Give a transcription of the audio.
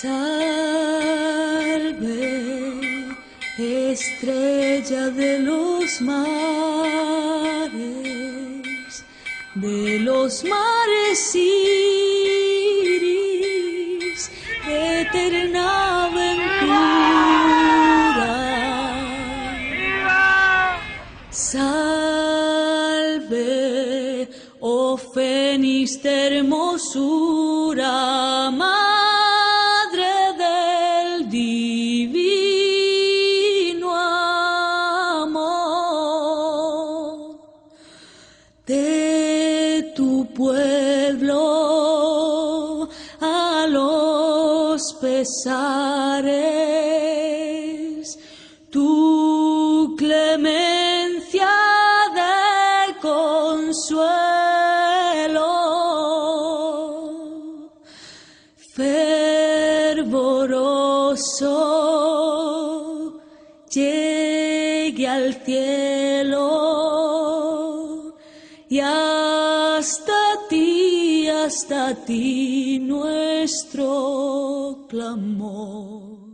Salve, estrella de los mares iris de eterna aventura. Salve, oh fénix de hermosura, madre del divino amor. De tu pueblo a los pesares, tu clemencia de consuelo, fervoroso llegue al cielo y hasta ti nuestro clamor.